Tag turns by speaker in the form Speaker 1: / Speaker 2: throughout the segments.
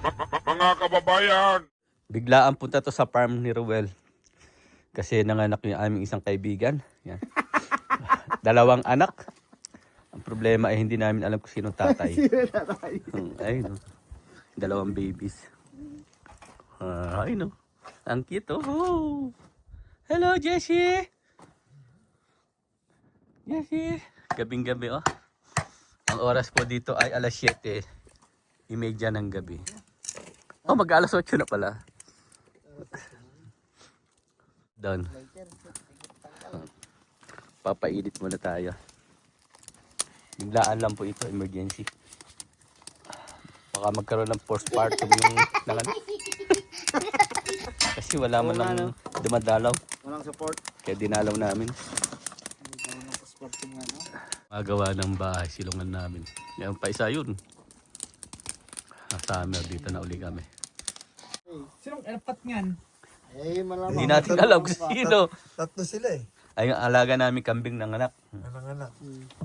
Speaker 1: Mga kababayan!
Speaker 2: Biglaan punta to sa farm ni Ruel. Kasi nanganak yung aming isang kaibigan. Yan. Dalawang anak. Ang problema ay hindi namin alam kung sinong tatay. Ayun, no. Dalawang babies. Ayun, no. Ang cute, oh. Hello, Jessie! Jessie! Gabing-gabi, oh. Ang oras po dito ay alas 7:30 ng gabi. Oh, mag-alas 8 na pala. Doon. Papainit muna tayo. Biglaan lang po ito, emergency. Baka magkaroon ng postpartum yung nanganak. Kasi wala man lang dumadalaw.
Speaker 3: Walang support.
Speaker 2: Kaya dinalaw namin. Magawa ng bahay, silungan namin. Yan pa isa yun. Summer, dito na uli kami.
Speaker 4: Sinong apat niyan?
Speaker 3: Eh, malamang.
Speaker 2: Hindi natin alam kung sino.
Speaker 5: Tatlo sila eh.
Speaker 2: Ay, ang alaga namin kambing ng anak.
Speaker 5: Anak-anak.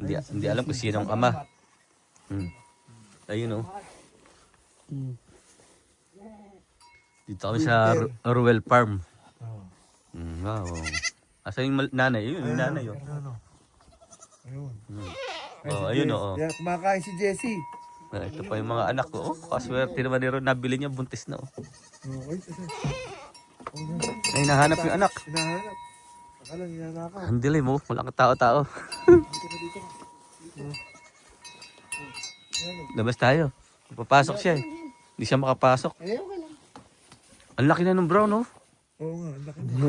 Speaker 2: Hindi alam kung sino ang ama. Ayun, oh. Dito kami sa Ruel Farm. Wow. Asa yung nanay? Ayun, yung nanay, oh.
Speaker 5: Ano? Ayun.
Speaker 2: Oh, ayun, oh.
Speaker 5: Yan, kumakain si Jessie.
Speaker 2: Ito pa yung mga anak ko. Oh, kaswerte naman ni Ron. Nabili niya, buntis na, oh. Ay, nahanap yung anak.
Speaker 5: Hinahanap. Akala ninanakaw.
Speaker 2: Ang dilim, oh. Walang tao-tao. Labas tayo. Papasok siya, eh. Hindi siya makapasok.
Speaker 3: Eh, okay lang.
Speaker 2: Ang laki na ng brown, oh.
Speaker 5: Oo nga, ang laki na.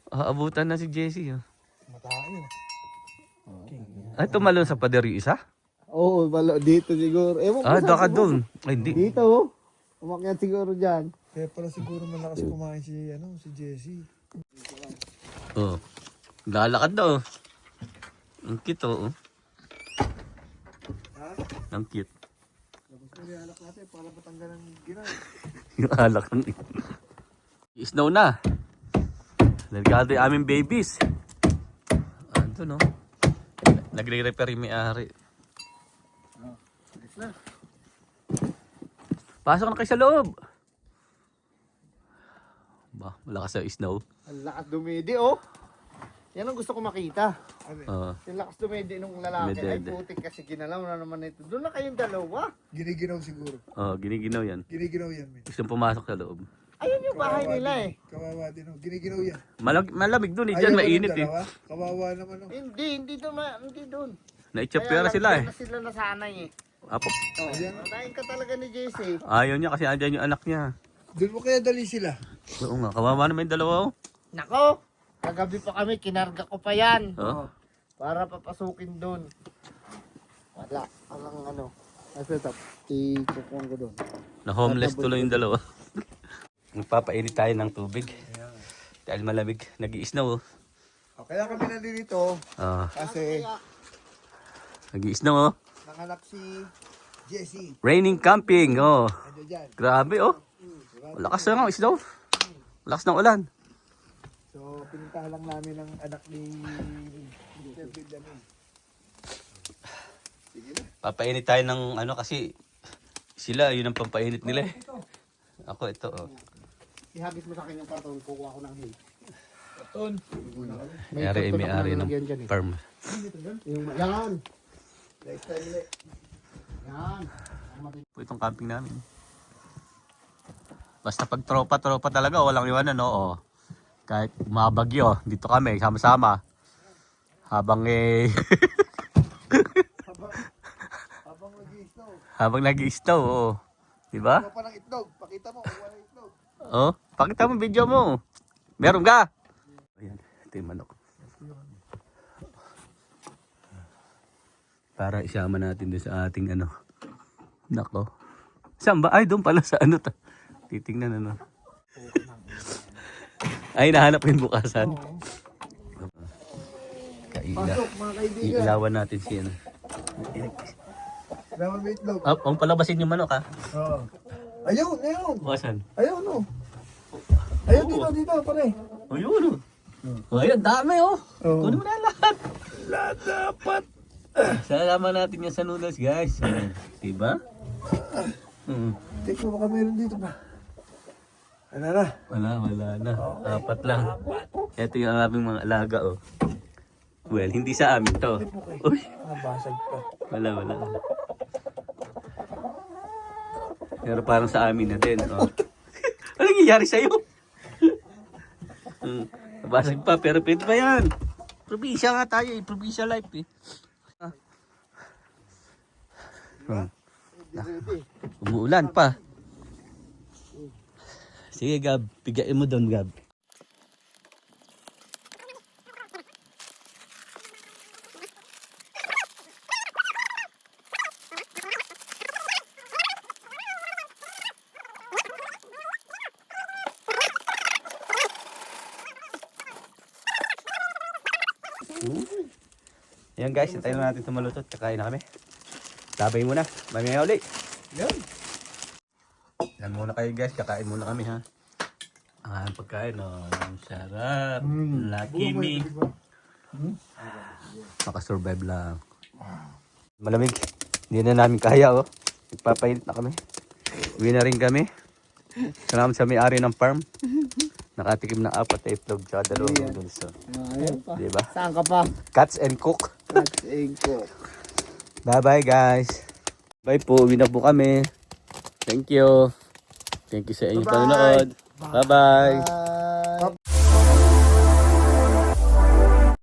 Speaker 2: Aabutan na si Jessie, oh.
Speaker 5: Matayo.
Speaker 2: Ay, tumalon sa pader yung isa?
Speaker 3: Oo, dito siguro. Ewan ko
Speaker 2: Doon ka doon. Ay, hindi.
Speaker 3: Dito, oh. Umakyat siguro dyan.
Speaker 5: Kaya pala siguro malakas kumain si Jessie.
Speaker 2: Oh. Lalakad na, oh. Ang cute, oh. Ang cute.
Speaker 5: Tapos na rin alak natin para matanggal ang ginaw.
Speaker 2: Yung alak ng snow na. Nagkado yung aming babies. Ando, no? Nagre-repair yung may-ari. Pasok na kayo sa loob. Ba, malakas sa snow.
Speaker 3: Ang lakas dumidi, oh. Yan ang gusto ko makita.
Speaker 2: Oo.
Speaker 3: Yung lakas dumidi nung lalaki. Ay,
Speaker 2: Dumidi.
Speaker 3: putik kasi ginalaw na naman ito. Doon na kayong dalawa.
Speaker 5: Giniginaw siguro.
Speaker 2: Giniginaw yan.
Speaker 5: Giniginaw yan, men.
Speaker 2: Gusto pumasok sa loob.
Speaker 3: Ayun yung bahay nila, eh.
Speaker 5: Kawawa din, oh. Giniginaw yan.
Speaker 2: Malamig dun, eh.
Speaker 5: Ayaw
Speaker 2: Dyan
Speaker 5: ba
Speaker 2: mainit,
Speaker 5: ng
Speaker 2: eh.
Speaker 5: dalawa? Kawawa naman, oh.
Speaker 3: Hindi doon, hindi doon.
Speaker 2: Naitsapera sila, eh.
Speaker 3: Na sila nasanay, eh.
Speaker 2: Apo.
Speaker 3: Oh, nanayin ka talaga ni JC.
Speaker 2: Ayaw niya kasi andyan yung anak niya.
Speaker 5: Doon mo kaya dali sila.
Speaker 2: Oo nga, kawawa naman yung dalawa, oh.
Speaker 3: Nako, kagabi pa kami, kinarga ko pa yan.
Speaker 2: Oh.
Speaker 3: Para papasukin doon. Wala, walang ano. Kasi tap, ikukuhan ko doon.
Speaker 2: Na homeless tuloy yung dalawa. Magpapainit tayo ng tubig. Dahil malamig, nag-i-snow, oh.
Speaker 5: Kaya kami nandito kasi
Speaker 2: Nag-i-snow, oh.
Speaker 5: nanganak si Jessie.
Speaker 2: Raining camping, oh.
Speaker 5: Ano dyan?
Speaker 2: Grabe, oh. Lakas na ng snow. Lakas ng ulan.
Speaker 5: So, pinuntahan lang namin ang anak ni Mr. Benjamin.
Speaker 2: Papainit tayo ng ano kasi sila, yun ang pampainit nila, eh. Ako, ito, oh.
Speaker 3: Ihagis mo sa akin yung karton, kukuha ko ng hay.
Speaker 2: May-ari ng farm.
Speaker 3: Yung, yan! Yan!
Speaker 2: Itong camping namin. Basta pag tropa talaga, walang iwanan, no? Oh. Kahit mabagyo, dito kami, sama-sama. Habang habang nag-i-snow, oh. Diba?
Speaker 5: Kuha pa ng itlog. Pakita mo, kuha ng itlog.
Speaker 2: Oh, pakita mo video mo. Meron ka? Ayan, ito yung manok. Para isama natin doon sa ating ano. Nako. Saan ba? Ay, doon pala sa ano. Titingnan ano. Ay, nahanap ko yung bukasan.
Speaker 3: Pasok mga kaibigan.
Speaker 2: Iilawan natin si ano.
Speaker 5: Kailangan may itlog.
Speaker 2: Ang palabasin yung manok, ha?
Speaker 5: Oo. Ayun.
Speaker 2: Bukasan.
Speaker 5: Ayun, oh. Ayun, dito, pare.
Speaker 2: Ayun, oh. Oh, ayun, dami, oh.
Speaker 5: Oo.
Speaker 2: Kunin mo na lahat.
Speaker 5: Lahat dapat.
Speaker 2: Salamat natin yan sa noodles, guys. Diba?
Speaker 5: Check mo baka meron dito pa. Ano na?
Speaker 2: Wala na. Apat lang. Ito yung aming mga alaga, oh. Well, hindi sa amin to. Uy,
Speaker 5: Nabasag pa.
Speaker 2: wala. Pero parang sa amin na din, oh. Ano nangyayari sa'yo? Nabasag pa, pero pwede pa yan. Probinsya nga tayo, eh. Probinsya life, eh. Umuulan pa. Sige, Gab. Pigain mo doon, Gab. Ayan guys, hintayin na natin tumalutot. Kakain na kami. Sabay muna. Mamaya ulit. Yan muna kayo guys. Kakain muna kami ha. Ang pagkain. Oh, ang sarap. Lucky me. Makasurvive lang. Malamig. Hindi na namin kaya oh. Nagpapainit na kami. Uwi na rin kami. Salamat sa may-ari ng farm. Nakatikim ng 4 na itlog tsaka 2 noodles.
Speaker 3: Ayun pa.
Speaker 2: Diba?
Speaker 3: Saan ka pa?
Speaker 2: Cuts and cook.
Speaker 3: That's ko.
Speaker 2: Bye-bye guys. Bye po. Uwi na po kami. Thank you. Thank you sa inyong panonood. Bye-bye.
Speaker 3: Bye.